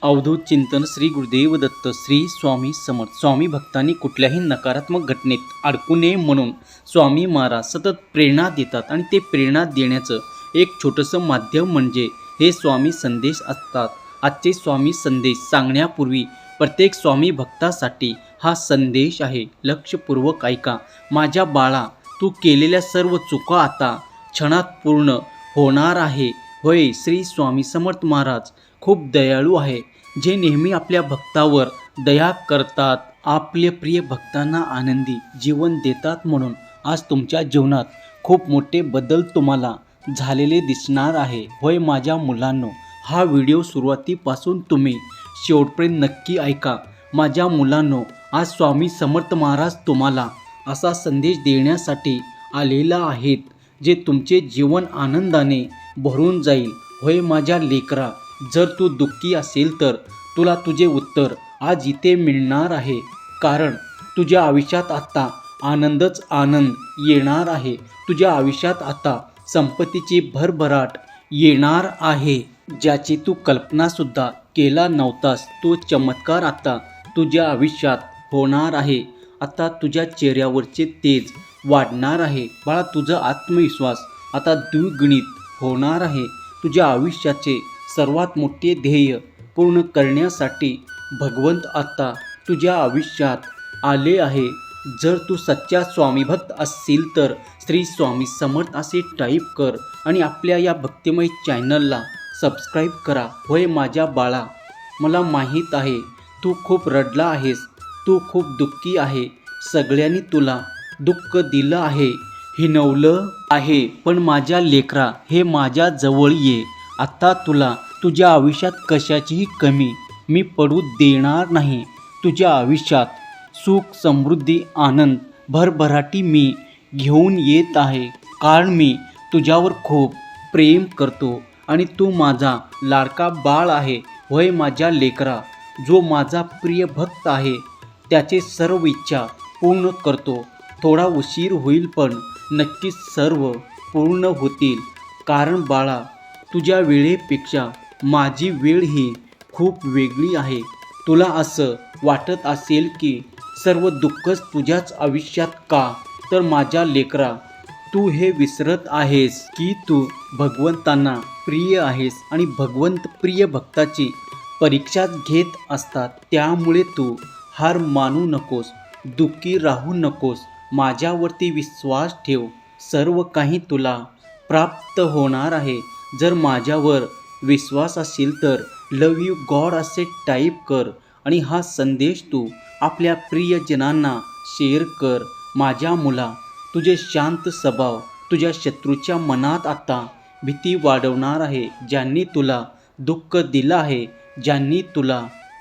अवधूत चिंतन श्री गुरुदेव दत्त श्री स्वामी समर्थ. स्वामी भक्तांनी कुठल्याही नकारात्मक घटनेत अडकू नये म्हणून स्वामी महाराज सतत प्रेरणा देतात आणि ते प्रेरणा देण्याचं एक छोटंसं माध्यम म्हणजे हे स्वामी संदेश असतात. आजचे स्वामी संदेश सांगण्यापूर्वी प्रत्येक स्वामी भक्तासाठी हा संदेश आहे. लक्षपूर्वक ऐका. माझ्या बाळा, तू केलेल्या सर्व चुका आता क्षणात पूर्ण होणार आहे. होय, श्री स्वामी समर्थ महाराज खूप दयाळू आहे, जे नेहमी आपल्या भक्तावर दया करतात. आपले प्रिय भक्तांना आनंदी जीवन देतात. म्हणून आज तुमच्या जीवनात खूप मोठे बदल तुम्हाला झालेले दिसणार आहे. होय माझ्या मुलांनो, हा व्हिडिओ सुरुवातीपासून तुम्ही शेवटपर्यंत नक्की ऐका. माझ्या मुलांनो, आज स्वामी समर्थ महाराज तुम्हाला असा संदेश देण्यासाठी आलेला आहेत, जे तुमचे जीवन आनंदाने भरून जाईल. होय माझ्या लेकरा, जर तू दुःखी असेल तर तुला तुझे उत्तर आज इथे मिळणार आहे. कारण तुझ्या आयुष्यात आता आनंदच आनंद येणार आहे. तुझ्या आयुष्यात आता संपत्तीची भरभराट येणार आहे, ज्याची तू कल्पनासुद्धा केला नव्हतास. तो चमत्कार आता तुझ्या आयुष्यात होणार आहे. आता तुझ्या चेहऱ्यावरचे तेज वाढणार आहे. बाळा, तुझा आत्मविश्वास आता द्विगुणित होणार आहे. तुझ्या आयुष्याचे सर्वात मोठे ध्येय पूर्ण करण्यासाठी भगवंत आता तुझ्या आयुष्यात आले आहे. जर तू सच्चा स्वामी भक्त असशील तर श्री स्वामी समर्थ असे टाईप कर आणि आपल्या या भक्तिमय चॅनलला सबस्क्राईब करा. होय माझ्या बाळा, मला माहीत आहे तू खूप रडला आहेस, तू खूप दुःखी आहे. सगळ्यांनी तुला दुःख दिलं आहे, हिणवलं आहे. पण माझ्या लेकरा, हे माझ्या जवळ ये. आता तुला तुझ्या आयुष्यात कशाचीही कमी मी पडू देणार नाही. तुझ्या आयुष्यात सुख, समृद्धी, आनंद, भरभराटी मी घेऊन येत आहे. कारण मी तुझ्यावर खूप प्रेम करतो आणि तू माझा लाडका बाळ आहे. होय माझ्या लेकरा, जो माझा प्रिय भक्त आहे त्याचे सर्व इच्छा पूर्ण करतो. थोडा उशीर होईल पण नक्कीच सर्व पूर्ण होतील. कारण बाळा, तुझ्या वेळेपेक्षा माझी वेळ ही खूप वेगळी आहे. तुला असं वाटत असेल की सर्व दुःखच तुझ्याच आयुष्यात का? तर माझ्या लेकरा, तू हे विसरत आहेस की तू भगवंतांना प्रिय आहेस आणि भगवंत प्रिय भक्ताची परीक्षा घेत असतात. त्यामुळे तू हार मानू नकोस, दुःखी राहू नकोस. माझ्यावरती विश्वास ठेव. सर्व काही तुला प्राप्त होणार आहे. जर माझ्यावर विश्वास असेल तर लव यू गॉड असे टाईप कर आणि हा संदेश तू आपल्या प्रियजनांना शेअर कर. माझ्या मुला, तुझे शांत स्वभाव तुझ्या शत्रूच्या मनात आता भीती वाढवणार आहे. ज्यांनी तुला दुःख दिलं आहे, ज्यांनी तुला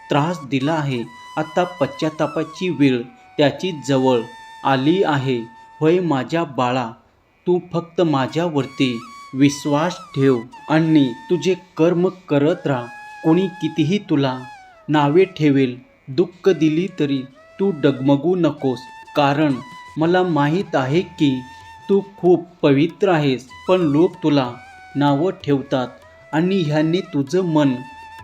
त्रास दिला आहे, आता पश्चातापाची वेळ त्याची जवळ आली आहे. होय माझ्या बाळा, तू फक्त माझ्यावरती विश्वास ठेव आणि तुझे कर्म करत राहा. कोणी कितीही तुला नावे ठेवेल, दुःख दिली तरी तू डगमगू नकोस. कारण मला माहीत आहे की तू खूप पवित्र आहेस. पण लोक तुला नावं ठेवतात आणि ह्याने तुझं मन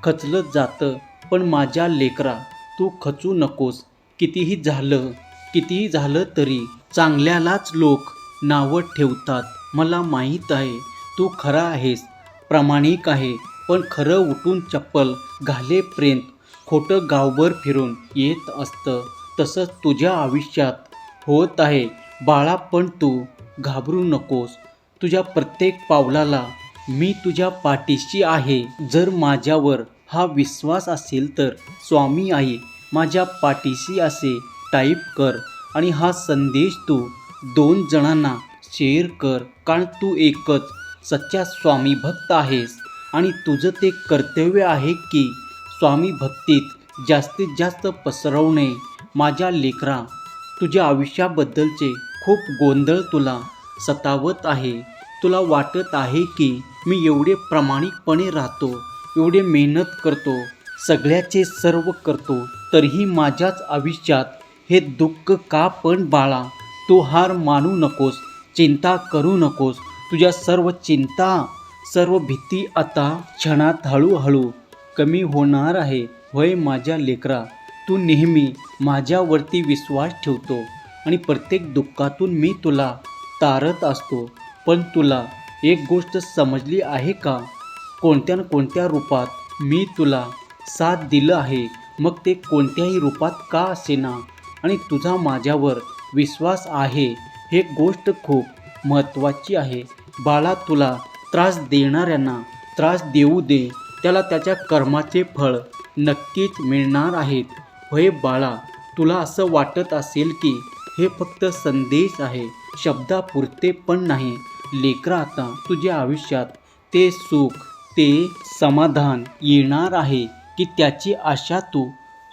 खचलं जातं. पण माझ्या लेकरा, तू खचू नकोस. कितीही झालं तरी चांगल्यालाच लोक नावं ठेवतात. मला माहीत आहे तू खरा आहेस, प्रामाणिक आहे. पण खरं उठून चप्पल घालेपर्यंत खोटं गावभर फिरून येत असतं. तसंच तुझ्या आयुष्यात होत आहे बाळा. पण तू घाबरू नकोस. तुझ्या प्रत्येक पावलाला मी तुझ्या पाठीशी आहे. जर माझ्यावर हा विश्वास असेल तर स्वामी आई माझ्या पाठीशी असे टाईप कर आणि हा संदेश तू 2 जणांना शेअर कर. कारण तू एकच सच्चा स्वामी भक्त आहेस आणि तुझं ते कर्तव्य आहे की स्वामी भक्तीत जास्तीत जास्त पसरवणे. माझ्या लेकरा, तुझ्या आयुष्याबद्दलचे खूप गोंधळ तुला सतावत आहे. तुला वाटत आहे की मी एवढे प्रामाणिकपणे राहतो, एवढे मेहनत करतो, सगळ्याचे सर्व करतो, तरीही माझ्याच आयुष्यात हे दुःख का? पण बाळा, तू हार मानू नकोस, चिंता करू नकोस. तुझ्या सर्व चिंता, सर्व भीती आता क्षणात हळूहळू कमी होणार आहे. होय माझ्या लेकरा, तू नेहमी माझ्यावरती विश्वास ठेवतो आणि प्रत्येक दुःखातून मी तुला तारत असतो. पण तुला एक गोष्ट समजली आहे का? कोणत्या ना कोणत्या रूपात मी तुला साथ दिलं आहे, मग ते कोणत्याही रूपात का असेना. आणि तुझा माझ्यावर विश्वास आहे हे गोष्ट खूप महत्त्वाची आहे. बाळा, तुला त्रास देणाऱ्यांना त्रास देऊ दे, त्याला त्याच्या कर्माचे फळ नक्कीच मिळणार आहेत. होय बाळा, तुला असं वाटत असेल की हे फक्त संदेश आहे, शब्दापुरते पण नाही. लेकरा, आता तुझ्या आयुष्यात ते सुख, ते समाधान येणार आहे की त्याची आशा तू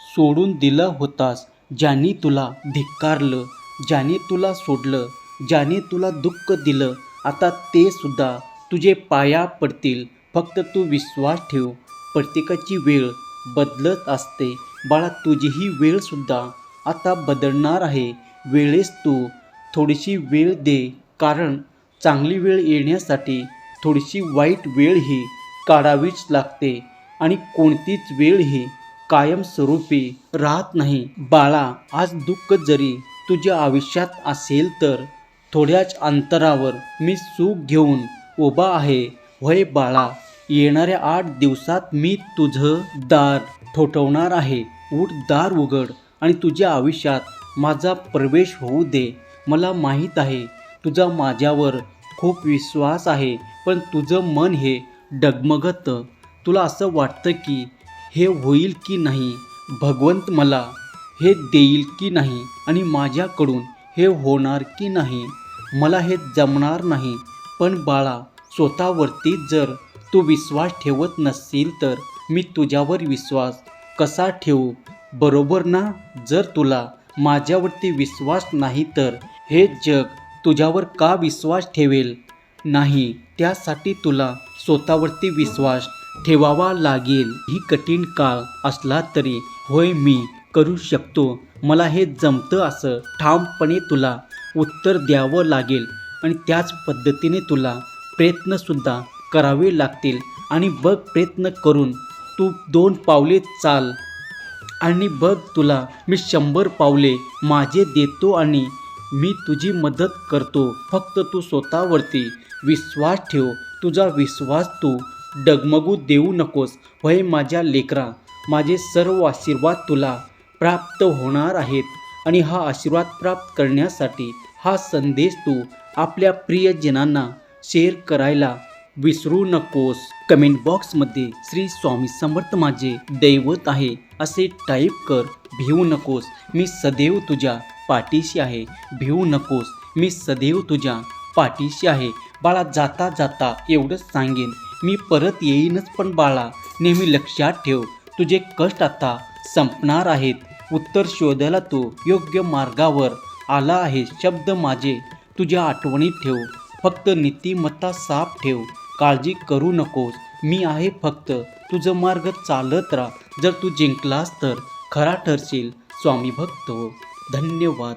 सोडून दिलं होतास. ज्याने तुला धिक्कारलं, ज्याने तुला सोडलं, ज्याने तुला दुःख दिलं, आता ते सुद्धा तुझे पाया पडतील. फक्त तू विश्वास ठेव. प्रत्येकाची वेळ बदलत असते बाळा, तुझीही वेळसुद्धा आता बदलणार आहे. वेळेस तू थोडीशी वेळ दे, कारण चांगली वेळ येण्यासाठी थोडीशी वाईट वेळ ही काढावीच लागते आणि कोणतीच वेळ ही कायमस्वरूपी राहत नाही. बाळा, आज दुःख जरी तुझ्या आयुष्यात असेल तर थोड्याच अंतरावर मी सुख घेऊन उभा आहे. होय बाळा, येणाऱ्या 8 दिवसात मी तुझं दार ठोठावणार आहे. उठ, दार उघड आणि तुझ्या आयुष्यात माझा प्रवेश होऊ दे. मला माहीत आहे तुझा माझ्यावर खूप विश्वास आहे, पण तुझं मन हे डगमगतं. तुला असं वाटतं की हे होईल की नाही, भगवंत मला हे देईल की नाही आणि माझ्याकडून हे होणार की नाही, मला हे जमणार नाही. पण बाळा, स्वतःवरती जर तू विश्वास ठेवत नसशील तर मी तुझ्यावर विश्वास कसा ठेवू, बरोबर ना? जर तुला माझ्यावरती विश्वास नाही तर हे जग तुझ्यावर का विश्वास ठेवेल? नाही, त्यासाठी तुला स्वतःवरती विश्वास ठेवावा लागेल. ही कठीण काळ असला तरी होय मी करू शकतो, मला हे जमतं असं ठामपणे तुला उत्तर द्यावं लागेल आणि त्याच पद्धतीने तुला प्रयत्नसुद्धा करावे लागतील. आणि बघ, प्रयत्न करून तू 2 पावले चाल आणि बघ, तुला मी 100 पावले माझे देतो आणि मी तुझी मदत करतो. फक्त तू स्वतःवरती विश्वास ठेव. तुझा विश्वास तू डगमगू देऊ नकोस. होय माझ्या लेकरा, माझे सर्व आशीर्वाद तुला प्राप्त होणार आहेत आणि हा आशीर्वाद प्राप्त करण्यासाठी हा संदेश तू आपल्या प्रियजनांना शेअर करायला विसरू नकोस. कमेंट बॉक्समध्ये श्री स्वामी समर्थ माझे दैवत आहे असे टाईप कर. भिवू नकोस, मी सदैव तुझ्या पाठीशी आहे. भिवू नकोस, मी सदैव तुझ्या पाठीशी आहे. बाळा, जाता जाता एवढंच सांगेन, मी परत येईनच. पण बाळा, नेहमी लक्षात ठेव, तुझे कष्ट आता संपणार आहेत. उत्तर शोधायला तू योग्य मार्गावर आला आहे. शब्द माझे तुझ्या आठवणीत ठेव. फक्त नीतिमत्ता साफ ठेव. काळजी करू नकोस, मी आहे. फक्त तुझं मार्ग चालत राहा. जर तू जिंकलास तर खरा ठरशील स्वामी भक्त हो. धन्यवाद.